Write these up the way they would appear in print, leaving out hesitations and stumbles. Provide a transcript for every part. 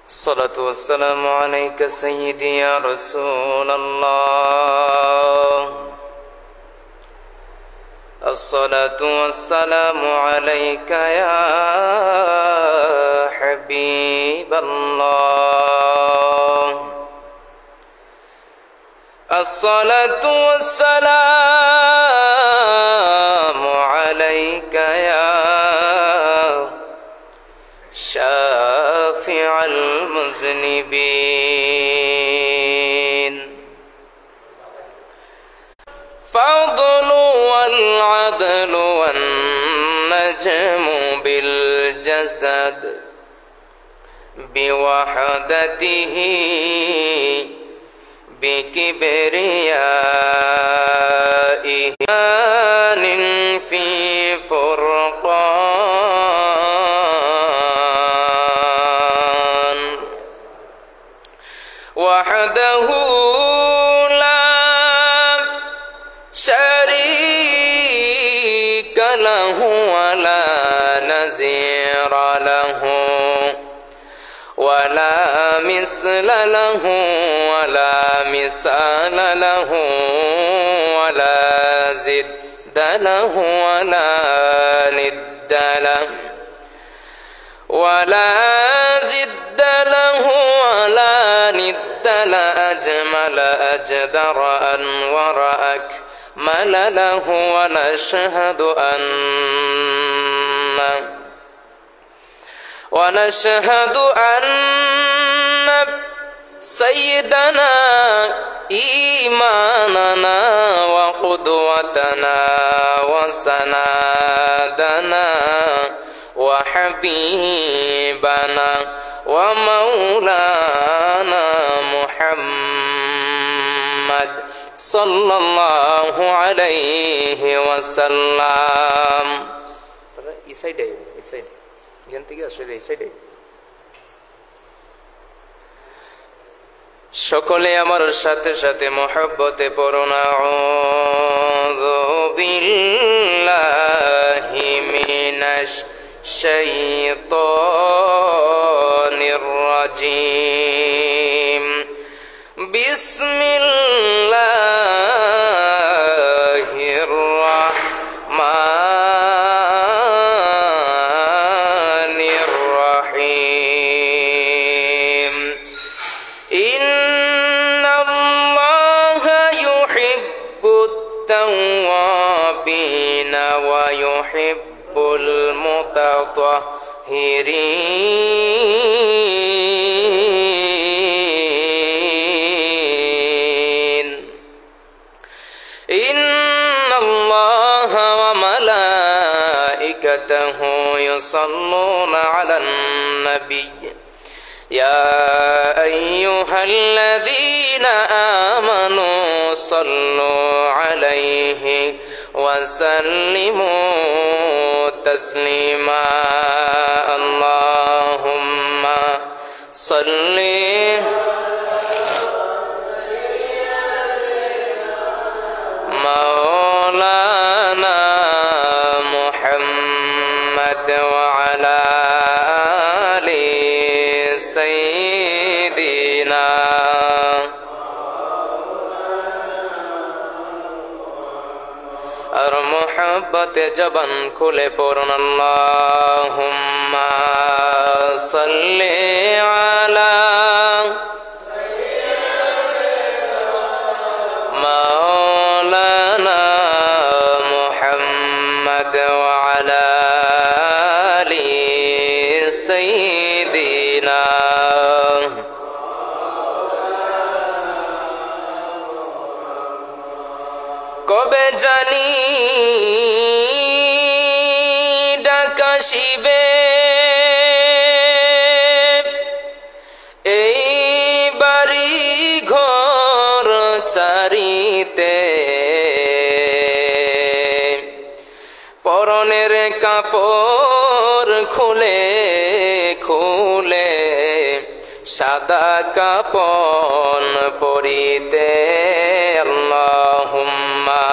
الصلاة والسلام عليك سيدي يا رسول الله. الصلاة والسلام عليك يا حبيب الله. الصلاة والسلام عليك يا شافع المذنبين. فضل والعدل والنجم بالجسد بوحدته بكبريائه في فرقان وحده لا شريك له ولا نظير له ولا مثل له ولا مثال له ولا زد له ولا ند له ولا زد له ولا ند له أجمل أجدر أنور أكمل له. ونشهد أن سيدنا إيماننا وقدوتنا وسندنا وحبيبنا ومولانا محمد صلى الله عليه وسلم. সকলে আমার সাথে সাথে মহব্বতে পড়ুন আউযু বিল্লাহি মিনাশ শাইতানির রাজিম। বিসমিল্লাহির রাহমানির রহিম। ইন্নাল্লাহা ইউহিব্বুত তাওয়াবিনা ওয়া ইউহিব্বুল মুতাতাহহিরিন। ইন্নাল্লাহা ওয়া মালাইকাতাহু ইউসাল্লুনা আলান নাবিয়্য ইয়া আইয়ুহাল্লাযীনা আমানু সাল্লু আলাইহি ওয়া সাল্লিমু তাসলিমা। আল্লাহুম্মা সাল্লি মাওলানা মুহাম্মদ ওয়া আলা আলি সাইয়্যিদিনা। আর মোহাব্বতে জবান খুলে পড়ুন আল্লাহুম্মা সাল্লি আলা মাওলানা মুহাম্মদ ওয়া আলা আলি সাইয়্যিদিনা। কবে জানি ডাকাশিবে এই বাড়ি ঘর চারিতে, পরনের কাপড় খুলে খুলে সাদা কাপন পরিতে। আল্লাহুম্মা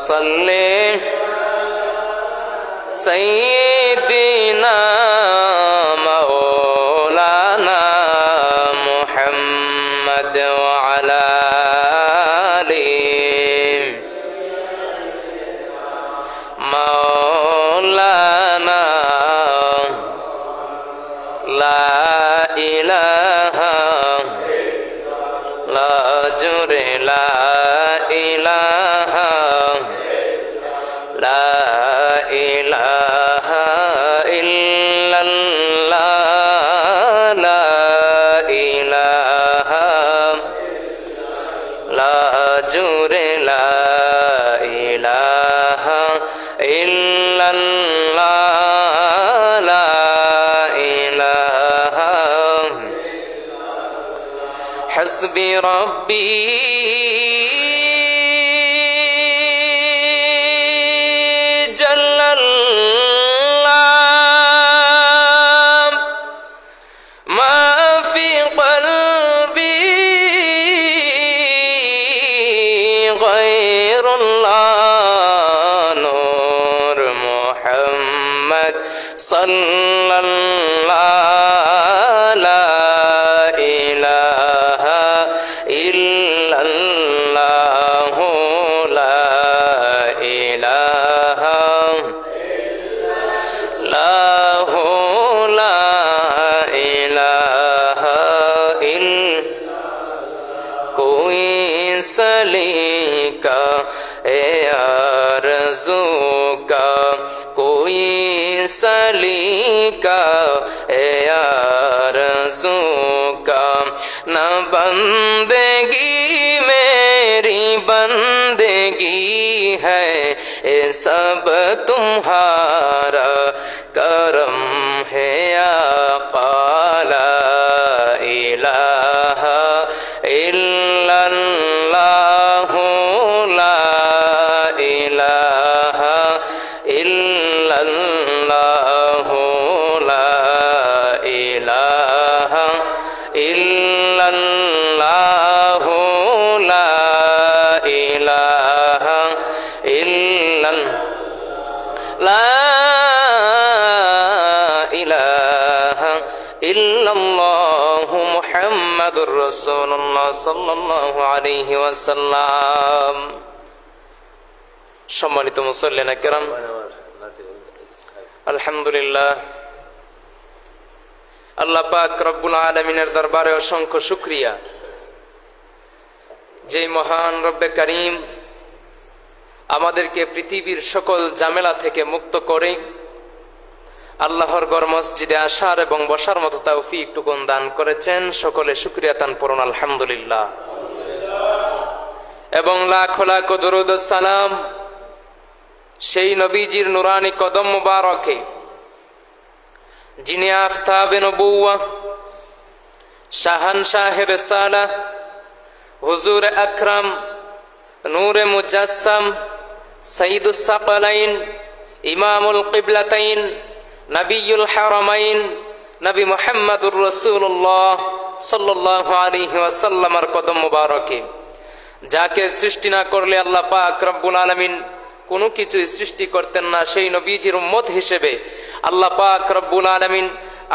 সাল্লি সাইয়্যিদিনা মাওলানা হাসবি রব্বি জাল্লাল্লাহ মা ফি কলবি গায়রুল্লাহ নূর মুহাম্মদ সাল্লাল্লাহ লা ইলাহা ইল্লাল্লাহ লা ইলাহা ইল্লাল্লাহ লা ইলাহা ইল্লাল্লাহ কোই সলিকা এ আরজু কা कोई सलीका ए आरज़ू का न बंदगी मेरी बंदगी है ये सब तुम्हारा करम है या ला इलाहा इल्लल्लाह ला इलाहा इल्लल्लाह ला इलाहा इल्लल्लाह ला इलाहा इल्लल्लाह ला इलाहा इल्लल्लाह मुहम्मदुर रसूलुल्लाह सल्लल्लाहु अलैहि वसल्लम। সম্মানিত মুসল্লিনা কিরাম, আলহামদুলিল্লাহ, আল্লাহ পাক রব্বুল আলামিনের দরবারে অসংখ্য শুকরিয়া, যে মহান রব্বে করিম আমাদেরকে পৃথিবীর সকল ঝামেলা থেকে মুক্ত করে আল্লাহর ঘর মসজিদে আসার এবং বসার মতো তৌফিক টুকুন দান করেছেন। সকলে শুকরিয়া তান পড়ুন আলহামদুলিল্লাহ। এবং লাখো লাখো দরুদ ও সালাম সেই নবীজির নুরানি কদম মুবারকে, যিনি আফতাবে নবুওয়াহ, শাহানশাহে রিসালাহ, হুজুর আকরাম, নূরে মুজাসসাম, সাইয়্যিদুস সাকালাইন, ইমামুল কিবলাতাইন, নবিয়ুল হারামাইন, নবী মুহাম্মদুর রাসূলুল্লাহ সাল্লাল্লাহু আলাইহি ওয়াসাল্লামের কদম মুবারকে, যাকে সৃষ্টি না করলে আল্লাহ পাক রব্বুল আলামিন কোনো কিছুই সৃষ্টি করতেন না, সেই নবীজির উম্মত হিসেবে আল্লাহ পাক রব্বুল আলামিন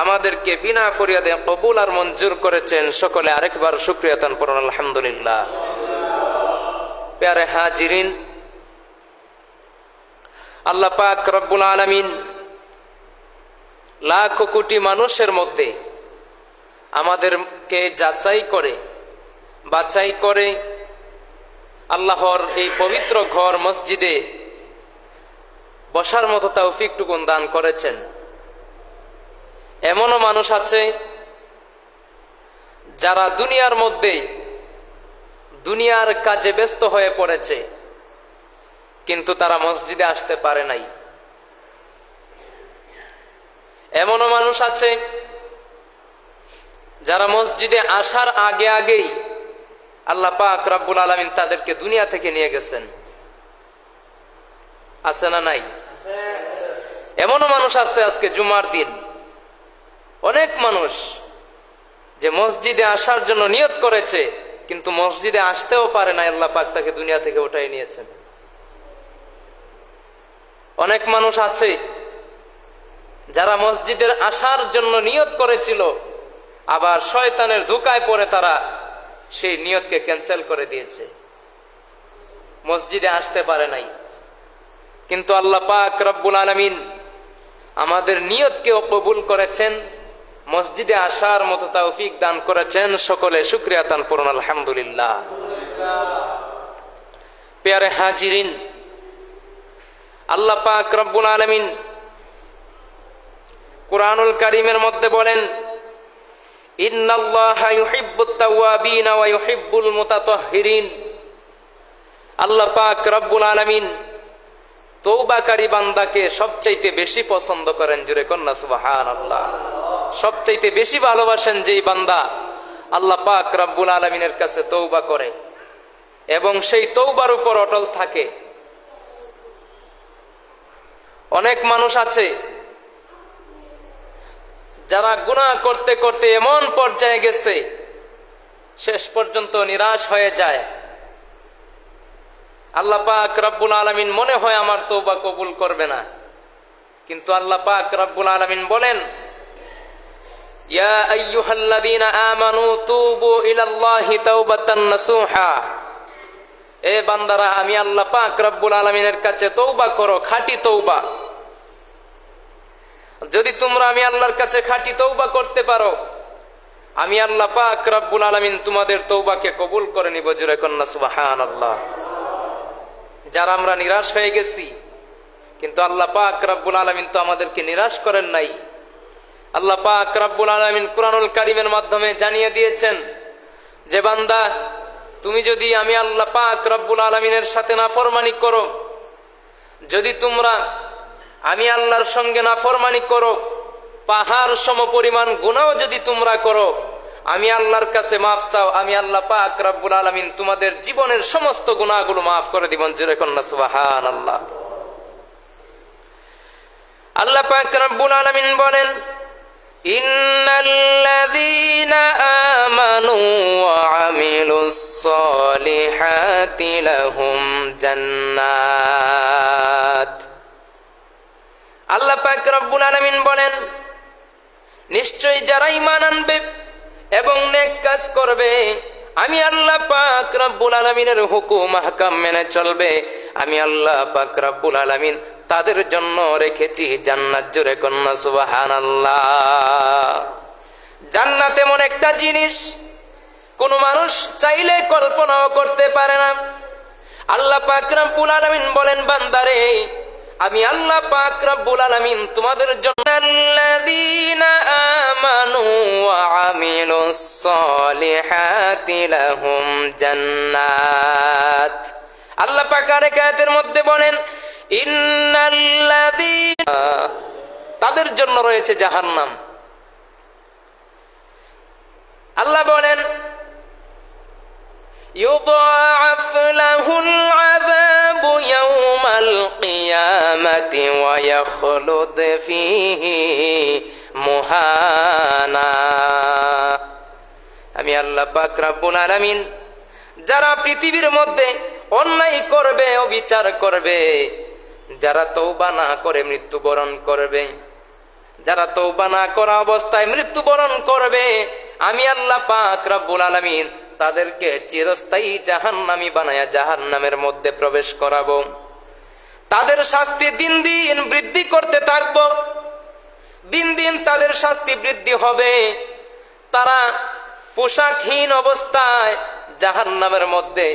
আমাদেরকে বিনা ফরিয়াদে কবুল আর মঞ্জুর করেছেন। সকলে আরেকবার শুকরিয়া তান পড়ুন আলহামদুলিল্লাহ। প্যারে হাজিরিন, আল্লাহ পাক রব্বুল আলামিন লাখো কোটি মানুষের মধ্যে আমাদেরকে যাচাই করে বাছাই করে আল্লাহর এই পবিত্র ঘর মসজিদে বসার মতো তৌফিক টুকুন দান করেছেন। এমনও মানুষ আছে যারা দুনিয়ার মধ্যে দুনিয়ার কাজে ব্যস্ত হয়ে পড়েছে, কিন্তু তারা মসজিদে আসতে পারে নাই। এমনও মানুষ আছে যারা মসজিদে আসার আগে আগেই আল্লাহ পাক রব্বুল আলামিন তাদেরকে দুনিয়া থেকে নিয়ে গেছেন। আছে না নাই? এমনও মানুষ আছে আজকে জুমার দিন, অনেক মানুষ যে মসজিদে আসার জন্য নিয়ত করেছে, কিন্তু মসজিদে আসতেও পারে না, আল্লাহ পাক তাকে দুনিয়া থেকে উঠাই নিয়েছেন। অনেক মানুষ আছে যারা মসজিদের আসার জন্য নিয়ত করেছিল, আবার শয়তানের ধোঁকায় পড়ে তারা সেই নিয়তকে ক্যান্সেল করে দিয়েছে, মসজিদে আসতে পারে নাই। কিন্তু আল্লাহ পাক রব্বুল আলামিন আমাদের নিয়তকেও কবুল করেছেন, মসজিদে আসার মতো তৌফিক দান করেছেন। সকলে শুকরিয়া তান পড়ুন আলহামদুলিল্লাহ। প্যারে হাজিরিন, আল্লাহ পাক রব্বুল আলামিন কুরআনুল কারীমের মধ্যে বলেন, ইন্নাল্লাহা ইউহিব্বুত তাওয়াবিন ওয়া ইউহিব্বুল মুতাতাহহিরিন। আল্লাহ পাক রব্বুল আলামিন তওবাকারী বান্দাকে সবচাইতে বেশি পছন্দ করেন। জোরে কন্না সুবহানাল্লাহ। সবচাইতে বেশি ভালোবাসেন যেই বান্দা আল্লাহ পাক রব্বুল আলামিনের কাছে তওবা করে এবং সেই তওবার উপর অটল থাকে। অনেক মানুষ আছে যারা গুনাহ করতে করতে এমন পর্যায়ে গেছে শেষ পর্যন্ত নিরাশ হয়ে যায়। আল্লাহ পাক রব্বুল আলামিন মনে হয় আমার তওবা কবুল করবে না, কিন্তু আল্লাহ পাক রব্বুল আলামিন বলেন, ইয়া আইয়ুহাল্লাযীনা আমানু তুবু ইলাল্লাহি তাওবাতান নাসুহা, এ বান্দারা আমি আল্লাহ পাক রব্বুল আলামিনের কাছে তওবা করো, খাঁটি তওবা। যদি তোমরা আমি আল্লাহর কাছে খাঁটি তওবা করতে পারো, আমি আল্লাহ পাক রব্বুল আলামিন তোমাদের তওবাকে কবুল করে নিব। জোরে কন্না সুবহানাল্লাহ। যারা আমরা নিরাশ হয়ে গেছি, কিন্তু আল্লাহ পাক রব্বুল আলামিন তো আমাদেরকে নিরাশ করেন নাই। আল্লাহ পাক রব্বুল আলামিন কুরআনুল কারীমের মাধ্যমে জানিয়ে দিয়েছেন যে বান্দা, তুমি যদি আমি আল্লাহ পাক রব্বুল আলামিনের সাথে নাফরমানি করো, যদি তোমরা আমি আল্লাহর সঙ্গে নাফরমানি করো, পাহাড় সম পরিমাণ গুনাহ যদি তোমরা করো, আমি আল্লাহর কাছে মাফ চাও, আমি আল্লাহ পাক রব্বুল আলামিন তোমাদের জীবনের সমস্ত গুনাহগুলো মাফ করে দিবেন। জোরে কন্না সুবহানাল্লাহ। আল্লাহ পাক রব্বুল আলামিন বলেন, ইন্নাল্লাযীনা আমানু ওয়া আমিলুস সলিহাতি লাহুম জান্নাত। আল্লাহ পাক রব্বুল আলামিন বলেন, নিশ্চয়ই যারা ঈমান আনবে এবং নেক কাজ করবে, আমি আল্লাহ পাক রব্বুল আলামিনের হুকুম আহকাম মেনে চলবে, আমি আল্লাহ পাক রব্বুল আলামিন তাদের জন্য রেখেছি জান্নাত। জোরে কন্না সুবহানাল্লাহ। জান্নাত এমন একটা জিনিস কোন মানুষ চাইলে কল্পনাও করতে পারে না। আল্লাহ পাক রব্বুল আলামিন বলেন, বান্দারে আমি আল্লাহ পাক রব্বুল আলামিন তোমাদের জন্য আল্লাযীনা আমানু ওয়া আমিলুস সলিহাতি লাহুম জান্নাত। আল্লাহ পাক আরেক আয়াতের মধ্যে বলেন, ইন্নাল্লাযীনা, তাদের জন্য রয়েছে জাহান্নাম। আল্লাহ বলেন, ইউদাআফ লাহুল আযাবু ইয়াওমাল কিয়ামাতি ওয়া ইয়াখলুদ ফীহি মুহানা। আমি আল্লাহ পাক রব্বুল আলামিন যারা পৃথিবীর মধ্যে অন্যায় করবে, অবিচার করবে, যারা তওবা না করে মৃত্যুবরণ করবে, যারা তওবা না করা অবস্থায় মৃত্যুবরণ করবে, আমি আল্লাহ পাক রব্বুল আলামিন তাদেরকে চিরস্থায়ী জাহান্নামী বানায়া জাহান্নামের মধ্যে প্রবেশ করাবো। তাদের শাস্তি দিন দিন বৃদ্ধি করতে থাকবো, দিন দিন তাদের শাস্তি বৃদ্ধি হবে। তারা পোশাকহীন অবস্থায় জাহান্নামের মধ্যে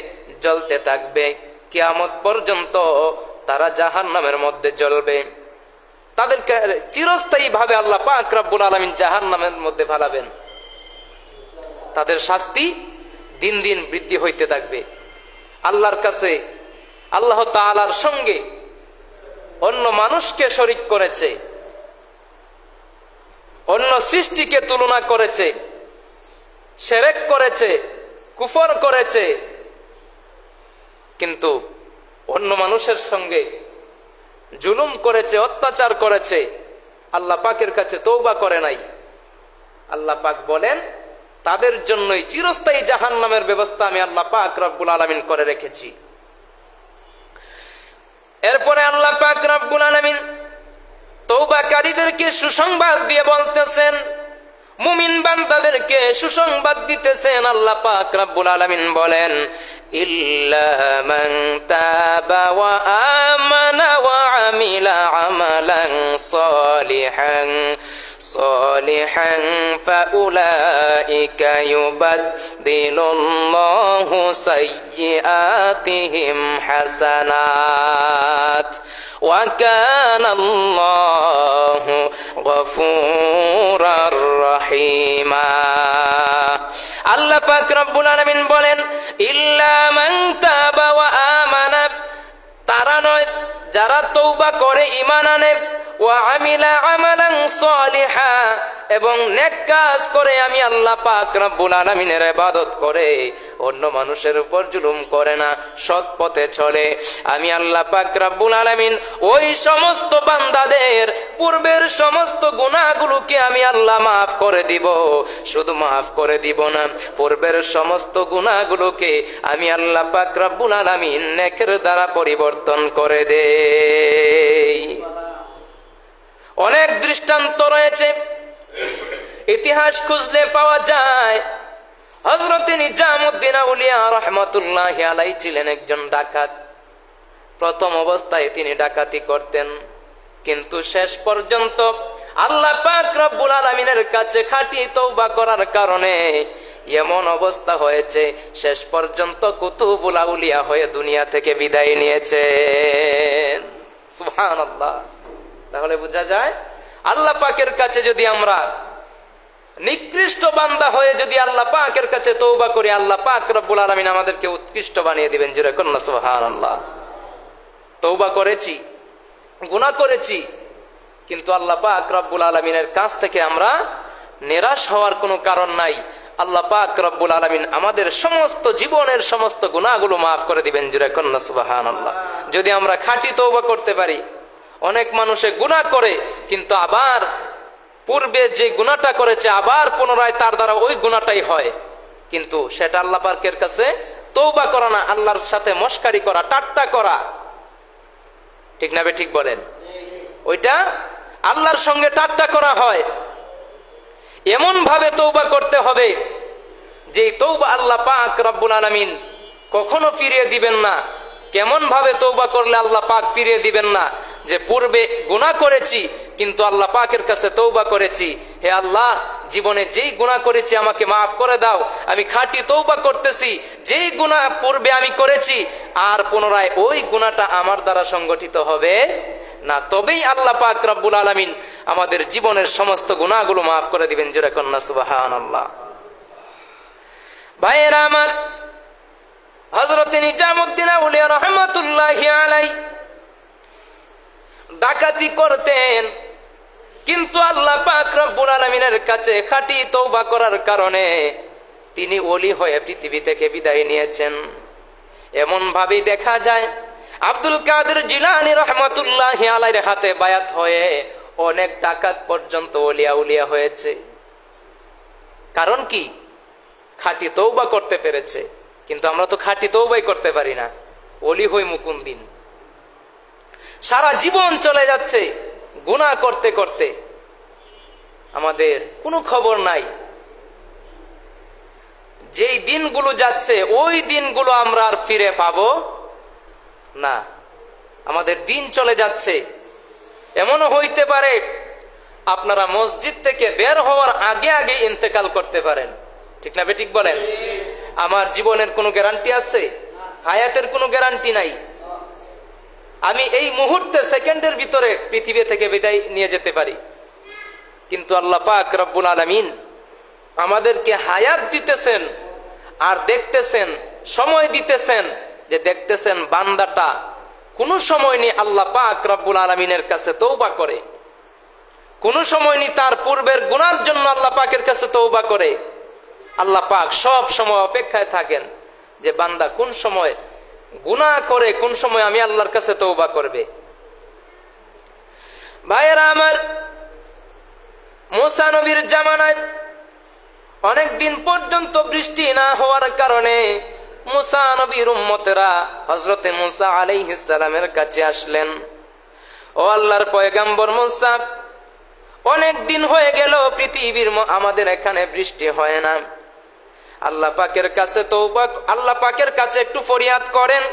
জ্বলতে থাকবে, কিয়ামত পর্যন্ত তারা জাহান্নামের মধ্যে জ্বলবে। তাদেরকে চিরস্থায়ী ভাবে আল্লাহ পাক রব্বুল আলামিন জাহান্নামের মধ্যে ফেলাবেন। তাদের শাস্তি দিন দিন বৃদ্ধি হইতে থাকবে। আল্লাহর কাছে আল্লাহ তাআলার সঙ্গে অন্য মানুষকে শরীক করেছে, অন্য সৃষ্টিকে তুলনা করেছে, শিরক করেছে, কুফর করেছে, কিন্তু অন্য মানুষের সঙ্গে জুলুম করেছে, অত্যাচার করেছে, আল্লাহ পাকের কাছে তওবা করে নাই। আল্লাহ পাক বলেন, তাদের জন্যই চিরস্থায়ী জাহান্নামের ব্যবস্থা আমি আল্লাহ পাক রব্বুল আলামিন করে রেখেছি। এরপরে আল্লাহ পাক রব্বুল আলামিন তওবাকারীদেরকে সুসংবাদ দিয়ে বলতেছেন, মুমিন বান্দাদেরকে সুসংবাদ দিতেছেন। আল্লাহ পাক রব্বুল আলামিন বলেন, ইল্লা মান তাবা ওয়া আমানা ওয়া আমিলা আমালান সলিহান ফাউলাইকা ইউবাদদিলুল্লাহু সাইয়্যাতিহিম হাসানাত ওয়া কানাল্লাহু গফুরার রহিমা। আল্লাহ পাক রব্বুল আলামিন বলেন, ইল্লা মান তাবা ওয়া আমানা, তারা নয় যারা তওবা করে ঈমান আনে, ওয়া আমিলা আমালান সলিহা, এবং নেক কাজ করে আমি আল্লাহ পাক রব্বুল আলামিনের ইবাদত করে অন্য মানুষের উপর জুলুম করে না, সৎ পথে চলে, আমি আল্লাহ পাক রব্বুল আলামিন ওই সমস্ত বান্দাদের পূর্বের সমস্ত গুনাহগুলোকে আমি আল্লাহ মাফ করে দিব। শুধু মাফ করে দিব না, পূর্বের সমস্ত গুনাহগুলোকে আমি আল্লাহ পাক রব্বুল আলামিন নেকের দ্বারা পরিবর্তন করে দেই। অনেক দৃষ্টান্ত রয়েছে, ইতিহাস খুঁজলে পাওয়া যায়। হযরত নিজামউদ্দিন আউলিয়া রাহমাতুল্লাহি আলাইহি ছিলেন একজন ডাকাত। প্রথম অবস্থায় তিনি ডাকাতি করতেন, কিন্তু শেষ পর্যন্ত আল্লাহ পাক রব্বুল আলামিনের কাছে খাঁটি তওবা করার কারণে এমন অবস্থা হয়েছে শেষ পর্যন্ত কুতুবুল আউলিয়া হয়ে দুনিয়া থেকে বিদায় নিয়েছেন। সুবহানাল্লাহ। তাহলে বোঝা যায় আল্লাহ পাকের কাছে যদি আমরা নিকৃষ্ট বান্দা হয়ে যদি আল্লাহ পাকের কাছে তওবা করি, আল্লাহ পাক রব্বুল আলামিন আমাদেরকে উৎকৃষ্ট বানিয়ে দিবেন। জোরে বলুন না সুবহানাল্লাহ। তওবা করেছি, গুনাহ করেছি, কিন্তু আল্লাহ পাক রব্বুল আলামিনের কাছ থেকে আমরা নিরাশ হওয়ার কোনো কারণ নাই। আল্লাহ পাক রব্বুল আলামিন আমাদের সমস্ত জীবনের সমস্ত গুনাহগুলো মাফ করে দিবেন। জোরে বলুন না সুবহানাল্লাহ। যদি আমরা খাঁটি তওবা করতে পারি। অনেক মানুষে গুনাহ করে, কিন্তু আবার পূর্বে যে গুনাহটা করেছে আবার পুনরায় তার দ্বারা ওই গুনাহটাই হয়, কিন্তু সেটা আল্লাহ পাকের কাছে তওবা করা না, আল্লাহর সাথে মশকারি করা, ঠাট্টা করা। ঠিক না? ঠিক বলেন। ওইটা আল্লাহর সঙ্গে ঠাট্টা করা হয়। এমন ভাবে তওবা করতে হবে যে তওবা আল্লাহ পাক রব্বুল আলামিন কখনো ফিরিয়ে দিবেন না। কেমন ভাবে তওবা করলে আল্লাহ পাক ফিরিয়ে দিবেন না? যে পূর্বে গুনাহ করেছি কিন্তু আল্লাহ পাকের কাছে তওবা করেছি, হে আল্লাহ জীবনে যেই গুনাহ করেছি আমাকে মাফ করে দাও, আমি খাঁটি তওবা করতেছি, যেই গুনাহ পূর্বে আমি করেছি আর পুনরায় ওই গুনাহটা আমার দ্বারা সংগঠিত হবে না, তবেই আল্লাহ পাক রব্বুল আলামিন আমাদের জীবনের সমস্ত গুনাহগুলো মাফ করে দিবেন। জোরে কন্না সুবহানাল্লাহ। ভাইয়েরা আমার, হযরত নিজামউদ্দিন আউলিয়া রাহমাতুল্লাহি আলাইহি ডাকাতি করতেন, কিন্তু আল্লাহ পাক রব্বুল আলামিনের কাছে খাঁটি তওবা করার কারণে তিনি ওলি হয়ে পৃথিবী থেকে বিদায় নিয়েছেন। এমন ভাবেই দেখা যায় আব্দুল কাদের জিলানী রাহমাতুল্লাহি আলাইহির হাতে বায়াত হয়ে অনেক ডাকাত পর্যন্ত ওলিয়া উলিয়া হয়েছে। কারণ কি? খাঁটি তওবা করতে পেরেছে। কিন্তু আমরা তো খাঁটি তওবাই করতে পারি না, ওলি হই মুকুন দিন। সারা জীবন চলে যাচ্ছে গুনাহ করতে করতে, আমাদের কোনো খবর নাই। যেই দিনগুলো যাচ্ছে ওই দিনগুলো আমরা আর ফিরে পাবো না। আমাদের দিন চলে যাচ্ছে। এমনও হইতে পারে আপনারা মসজিদ থেকে বের হওয়ার আগে আগে ইন্তেকাল করতে পারেন। ঠিক না? ঠিক বলেন। আমার জীবনের কোনো গ্যারান্টি আছে? হায়াতের কোনো গ্যারান্টি নাই। আমি এই মুহূর্তে সেকেন্ডের ভিতরে পৃথিবী থেকে বিদায় নিয়ে যেতে পারি, কিন্তু আল্লাহ পাক রব্বুল আলামিন আমাদেরকে হায়াত দিতেছেন আর দেখতেছেন, সময় দিতেছেন, যে দেখতেছেন বান্দাটা কোনো সময় নেই আল্লাহ পাক রব্বুল আলামিনের কাছে তওবা করে, কোনো সময় নেই তার পূর্বের গুনার জন্য আল্লাহ পাকের কাছে তওবা করে। আল্লাহ পাক সব সময় অপেক্ষায় থাকেন যে বান্দা কোন সময় গুনাহ করে, কোন সময় আমি আল্লাহর কাছে তওবা করবে। ভাইয়েরা আমার, মুসা নবীর জামানায় অনেক দিন পর্যন্ত বৃষ্টি না হওয়ার কারণে মুসা নবীর উম্মতেরা হযরত মুসা আলাইহিস সালামের কাছে আসলেন। ও আল্লাহর পয়গম্বর মুসা, অনেক দিন হয়ে গেল পৃথিবীর আমাদের এখানে বৃষ্টি হয় না। আল্লাহ পাকের কাছে তওবা, আল্লাহ পাকের কাছে একটু ফরিয়াদ করেন,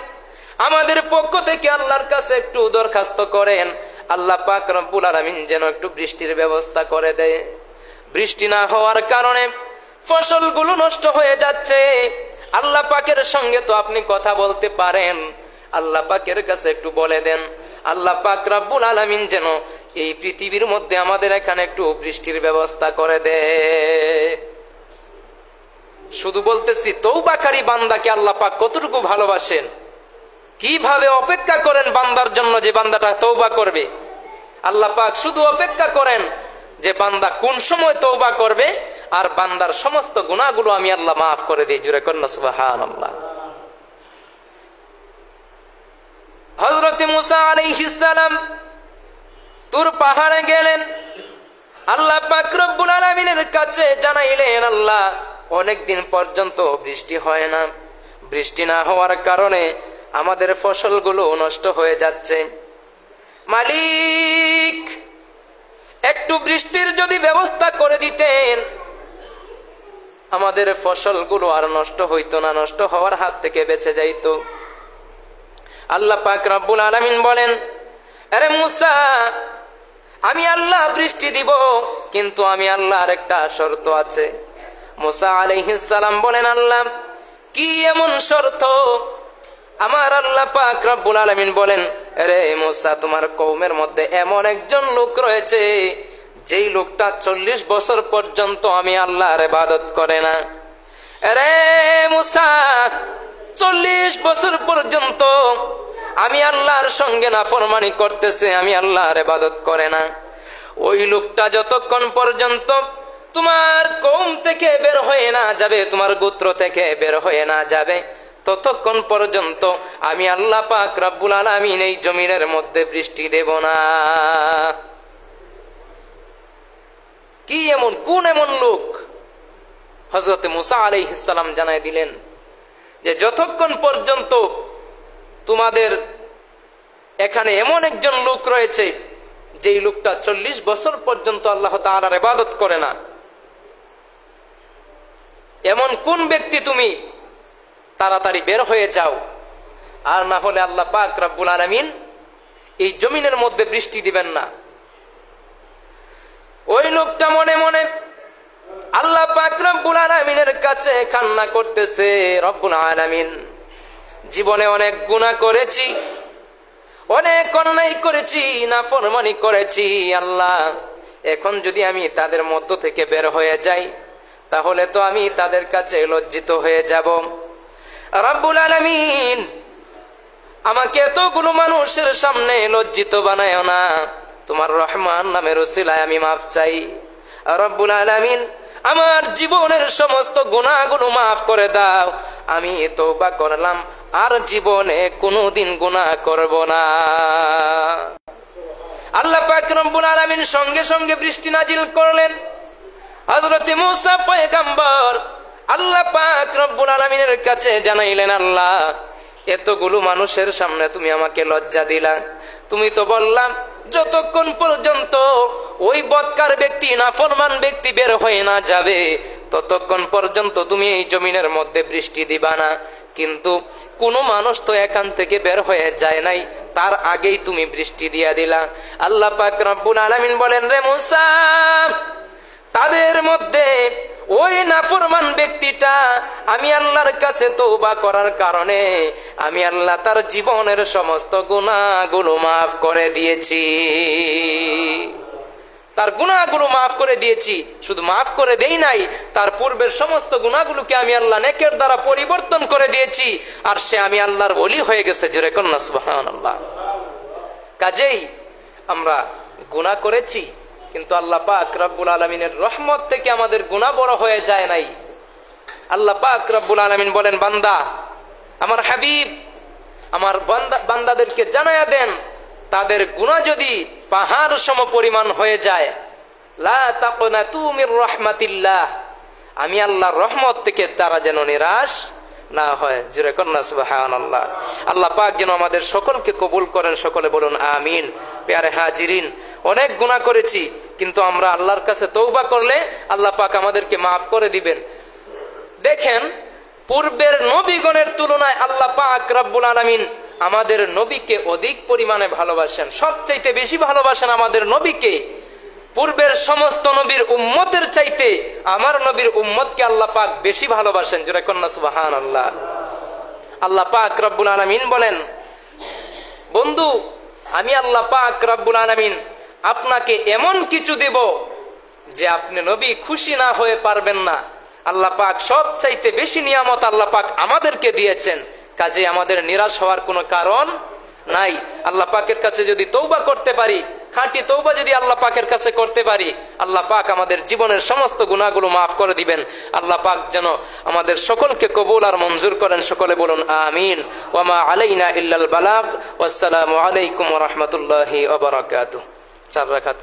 আমাদের পক্ষ থেকে আল্লাহর কাছে একটু দরখাস্ত করেন, আল্লাহ পাক রব্বুল আলামিন যেন একটু বৃষ্টির ব্যবস্থা করে দেয়। বৃষ্টি না হওয়ার কারণে ফসলগুলো নষ্ট হয়ে যাচ্ছে। আল্লাহ পাকের সঙ্গে তো আপনি কথা বলতে পারেন, আল্লাহ পাকের কাছে একটু বলে দেন, আল্লাহ পাক রব্বুল আলামিন যেন এই পৃথিবীর মধ্যে আমাদের এখানে একটু বৃষ্টির ব্যবস্থা করে দেয়। শুধু বলতেছি, তওবাকারী বান্দাকে আল্লাহ পাক কতটুকু ভালোবাসেন, কিভাবে অপেক্ষা করেন বান্দার জন্য যে বান্দাটা তওবা করবে। আল্লাহ পাক শুধু অপেক্ষা করেন যে বান্দা কোন সময় তওবা করবে, আর বান্দার সমস্ত গুনাহগুলো আমি আল্লাহ মাফ করে দিই। জোরে কন্না সুবহানাল্লাহ। হযরত মুসা আলাইহিস সালাম তুর পাহাড়ে গেলেন, আল্লাহ পাক রব্বুল আলামিনের কাছে জানাইলেন, আল্লাহ অনেকদিন পর্যন্ত বৃষ্টি হয় না, বৃষ্টি না হওয়ার কারণে আমাদের ফসলগুলো নষ্ট হয়ে যাচ্ছে। মালিক, একটু বৃষ্টির যদি ব্যবস্থা করে দিতেন আমাদের ফসলগুলো আর নষ্ট হইতো না, নষ্ট হওয়ার হাত থেকে বেঁচে যাইতো। আল্লাহ পাক রব্বুল আলামিন বলেন, আরে মুসা, আমি আল্লাহ বৃষ্টি দিব, কিন্তু আমি আল্লাহর একটা শর্ত আছে। মুসা আলাইহিস সালাম বলেন, আল্লাহ কি এমন শর্ত? আমার আল্লাহ পাক রব্বুল আলামিন বলেন, আরে মুসা, তোমার কওমের মধ্যে এমন একজন লোক রয়েছে যেই লোকটা 40 বছর পর্যন্ত আমি আল্লাহর ইবাদত করে না। আরে মুসা, 40 বছর পর্যন্ত আমি আল্লাহর সঙ্গে নাফরমানি করতেছে, আমি আল্লাহর ইবাদত করে না। ওই লোকটা যতক্ষণ পর্যন্ত তোমার কওম থেকে বের হয়ে না যাবে, তোমার গোত্র থেকে বের হয়ে না যাবে, ততক্ষণ পর্যন্ত আমি আল্লাহ পাক রব্বুল আলামিন এই জমিনের মধ্যে বৃষ্টি দেব না। কি এমন, কোন এমন লোক? হযরত মুসা আলাইহিস সালাম জানাই দিলেন যে যতক্ষণ পর্যন্ত তোমাদের এখানে এমন একজন লোক রয়েছে যেই লোকটা 40 বছর পর্যন্ত আল্লাহ তাআলার ইবাদত করে না, এমন কোন ব্যক্তি তুমি তাড়াতাড়ি বের হয়ে যাও, আর না হলে আল্লাহ পাক রব্বুল আলামিন এই জমিনের মধ্যে বৃষ্টি দিবেন না। ওই লোকটা মনে মনে আল্লাহ পাক রব্বুল আলামিনের কাছে কান্না করতেছে, রব্বুল আলামিন, জীবনে অনেক গুনাহ করেছি, অনেক অন্যায় করেছি, নাফরমানি করেছি, আল্লাহ এখন যদি আমি তাদের মধ্য থেকে বের হয়ে যাই তাহলে তো আমি তাদের কাছে লজ্জিত হয়ে যাব। রব্বুল আলামিন, আমাকে এতগুলো মানুষের সামনে লজ্জিত বানায়ও না, তোমার রহমান নামের উসিলায় আমি মাফ চাই। রব্বুল আলামিন, আমার জীবনের সমস্ত গুনাহগুলো মাফ করে দাও, আমি তওবা করলাম, আর জীবনে কোনোদিন গুনাহ করব না। আল্লাহ পাক রব্বুল আলামিন সঙ্গে সঙ্গে বৃষ্টি নাজিল করলেন। হযরত মুসা পয়গম্বর আল্লাহ পাক রব্বুল আলামিনের কাছে জানাইলেন, আল্লাহ এতগুলো মানুষের সামনে তুমি আমাকে লজ্জা দিলা, তুমি তো বললাম যতক্ষণ পর্যন্ত ওই বদকার ব্যক্তি, নাফরমান ব্যক্তি বের হয়ে না যাবে ততক্ষণ পর্যন্ত তুমি এই জমিনের মধ্যে বৃষ্টি দিবা না, কিন্তু কোনো মানুষ তো এখান থেকে বের হয়ে যায় নাই, তার আগেই তুমি বৃষ্টি দিয়া দিলা। আল্লাহ পাক রব্বুল আলামিন বলেন, রে মুসা, তাদের মধ্যে ওই নাফরমান ব্যক্তিটা আমি আল্লাহর কাছে তওবা করার কারণে আমি আল্লাহ তার জীবনের সমস্ত গুনাহগুলো মাফ করে দিয়েছি, তার গুনাহগুলো মাফ করে দিয়েছি। শুধু মাফ করে দেই নাই, তার পূর্বের সমস্ত গুনাহগুলোকে আমি আল্লাহ নেকের দ্বারা পরিবর্তন করে দিয়েছি, আর সে আমি আল্লাহর ওলি হয়ে গেছে। জোরে কন্না সুবহানাল্লাহ। কাজেই আমরা গুনাহ করেছি, কিন্তু আল্লাহ পাক রব্বুল আলামিনের রহমত থেকে আমাদের গুনাহ বড় হয়ে যায় নাই। আল্লাহ পাক রব্বুল আলামিন বলেন, বান্দা, আমার হাবিব আমার বান্দাদেরকে জানায়া দেন, তাদের গুনাহ যদি পাহাড় সম পরিমাণ হয়ে যায়, লা তাকনাতু মির রাহমাতিল্লাহ, আমি আল্লাহর রহমত থেকে তারা যেন নিরাশ না হয়। জোরে কন্না সুবহানাল্লাহ। আল্লাহ পাক যেন আমাদের সকলকে কবুল করেন, সকলে বলুন আমিন। প্যারে হাজিরিন, অনেক গুনাহ করেছি, কিন্তু আমরা আল্লাহর কাছে তওবা করলে আল্লাহ পাক আমাদেরকে মাফ করে দিবেন। দেখেন, পূর্বের নবীগণের তুলনায় আল্লাহ পাক রব্বুল আলামিন আমাদের নবীকে অধিক পরিমাণে ভালোবাসেন, সবচাইতে বেশি ভালোবাসেন আমাদের নবীকে। পূর্বের সমস্ত নবীর উম্মতের চাইতে আমার নবীর উম্মতকে আল্লাহ পাক বেশি ভালোবাসেন। জোরে কন্না সুবহানাল্লাহ। আল্লাহ পাক রব্বুল আলামিন বলেন, বন্ধু, আমি আল্লাহ পাক রব্বুল আলামিন আপনাকে এমন কিছু দেব যে আপনি নবী খুশি না হয়ে পারবেন না। আল্লাহ পাক সবচাইতে বেশি নিয়ামত আল্লাহ পাক আমাদেরকে দিয়েছেন, কাজে আমাদের নিরাশ হওয়ার কোনো কারণ নাই। আল্লাহ পাকের কাছে যদি তওবা করতে পারি, খাঁটি তওবা যদি আল্লাহ পাকের কাছে করতে পারি, আল্লাহ পাক আমাদের জীবনের সমস্ত গুনাহগুলো মাফ করে দিবেন। আল্লাহ পাক যেন আমাদের সকলকে কবুল আর মঞ্জুর করেন। সকলে বলুন আমিন। ওয়া মা আলাইনা ইল্লাল বালাগ। ওয়াসসালামু আলাইকুম ওয়া রাহমাতুল্লাহি ওয়া বারাকাতুহু। 4 রাকাত